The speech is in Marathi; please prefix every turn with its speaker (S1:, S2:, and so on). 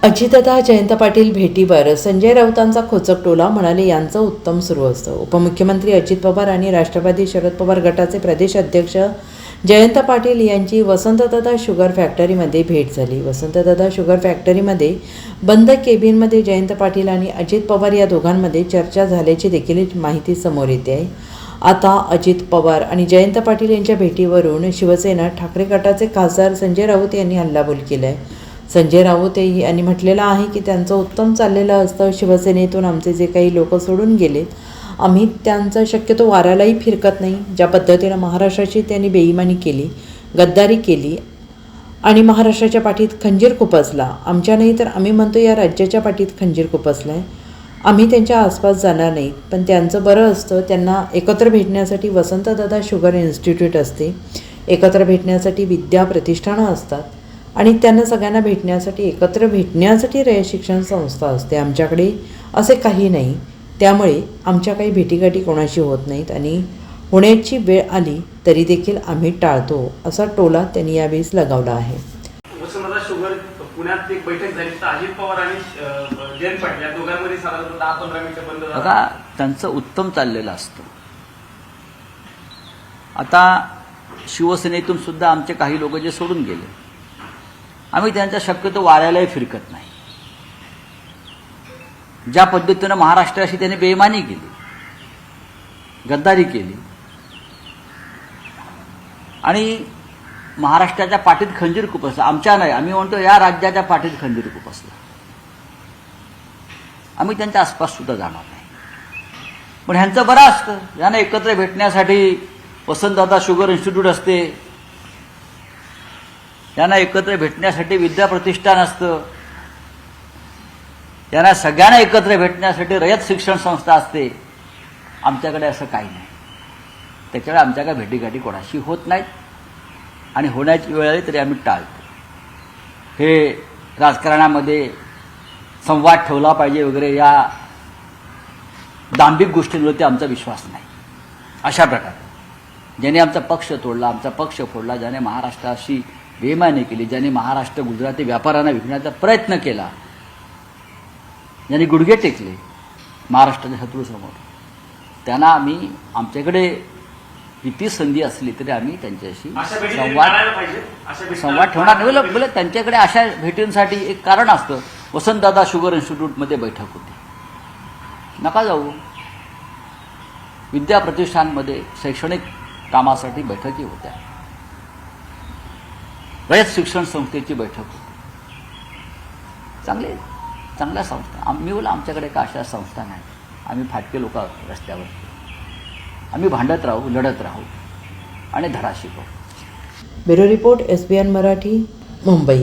S1: अजितदादा जयंत पाटील भेटीवर संजय राऊतांचा खोचक टोला म्हणाले यांचं उत्तम सुरू असतं। उपमुख्यमंत्री अजित पवार आणि राष्ट्रवादी शरद पवार गटाचे प्रदेश अध्यक्ष जयंत पाटील यांची वसंतदादा शुगर फॅक्टरीमध्ये भेट झाली। वसंतदादा शुगर फॅक्टरीमध्ये बंद केबिनमध्ये जयंत पाटील आणि अजित पवार या दोघांमध्ये चर्चा झाल्याची देखील माहिती समोर येते आहे। आता अजित पवार आणि जयंत पाटील यांच्या भेटीवरून शिवसेना ठाकरे गटाचे खासदार संजय राऊत यांनी हल्लाबोल केला आहे। संजय राऊत यांनी म्हटलेलं आहे की त्यांचं उत्तम चाललेलं असतं। शिवसेनेतून आमचे जे काही लोक सोडून गेलेत आम्ही त्यांचा शक्यतो वाऱ्यालाही फिरकत नाही। ज्या पद्धतीनं महाराष्ट्राची त्यांनी बेईमानी केली, गद्दारी केली आणि महाराष्ट्राच्या पाठीत खंजीर खुपसला, आमच्या नाही तर आम्ही म्हणतो या राज्याच्या पाठीत खंजीर खुपसला आहे। आम्ही त्यांच्या आसपास जाणार नाही, पण त्यांचं बरं असतं। त्यांना एकत्र भेटण्यासाठी वसंतदादा शुगर इन्स्टिट्यूट असते, एकत्र भेटण्यासाठी विद्या प्रतिष्ठानं असतात आणि त्यांना सगळ्यांना भेटण्यासाठी एकत्र भेटण्यासाठी रयत शिक्षण संस्था असते। आमच्याकडे असे काही नाही, त्यामुळे आमच्या काही भेटीगाठी कोणाशी होत नाहीत आणि होण्याची वेळ आली तरी देखील आम्ही टाळतो, असा टोला त्यांनी यावेळेस लगावला आहे।
S2: वसंतदादा शुगर पुण्यात एक बैठक झाली तर अजित पवार आणि जयंत पाटील या दोघांमध्ये साधारण 10-15 मिनिटं बंद झालं।
S3: बघा, त्यांचं उत्तम चाललेलं असतं। आता शिवसेनेतून सुद्धा आमचे काही लोक जे सोडून गेले, आम्ही त्यांच्या शक्यतो वाऱ्यालाही फिरकत नाही। ज्या पद्धतीनं महाराष्ट्राशी त्यांनी बेईमानी केली, गद्दारी केली आणि महाराष्ट्राच्या पाठीत खंजीर खुपसलं, आमच्या नाही, आम्ही म्हणतो या राज्याच्या पाठीत खंजीर खुपसलं, आम्ही त्यांच्या आसपास सुद्धा जाणार नाही। पण ह्यांचं बरं असतं, यांना एकत्र भेटण्यासाठी वसंतदादा शुगर इन्स्टिट्यूट असते, यांना एकत्र भेटण्यासाठी विद्या प्रतिष्ठान असतं, यांना सगळ्यांना एकत्र भेटण्यासाठी रयत शिक्षण संस्था असते। आमच्याकडे असं काही नाही, त्याच्यामुळे आमच्या काय भेटीगाठी कोणाशी होत नाहीत आणि होण्याची वेळ आली तरी आम्ही टाळतो। हे राजकारणामध्ये संवाद ठेवला पाहिजे वगैरे या दांभिक गोष्टींवरती आमचा विश्वास नाही। अशा प्रकारे ज्याने आमचा पक्ष तोडला, आमचा पक्ष फोडला, ज्याने महाराष्ट्राशी बेईमानी केली, ज्याने महाराष्ट्र गुजराती व्यापाऱ्यांना विकण्याचा प्रयत्न केला, ज्यांनी गुडघे टेकले महाराष्ट्राच्या शत्रूसमोर, त्यांना आम्ही आमच्याकडे किती संधी असली तरी आम्ही त्यांच्याशी संवाद ठेवणार नाही। बोले त्यांच्याकडे अशा भेटींसाठी एक कारण असतं। वसंतदादा शुगर इन्स्टिट्यूटमध्ये बैठक होती, नका जाऊ। विद्या प्रतिष्ठानमध्ये शैक्षणिक कामासाठी बैठकी होत्या, रयत शिक्षण संस्थेची बैठक होती, चांगल्या संस्था। आम्ही बोला आमच्याकडे का अशा संस्था नाही, आम्ही फाटके लोक रस्त्यावर, आम्ही भांडत राहू, लढत राहू आणि धडा शिकवू।
S1: Bureau report SBN Marathi, Mumbai.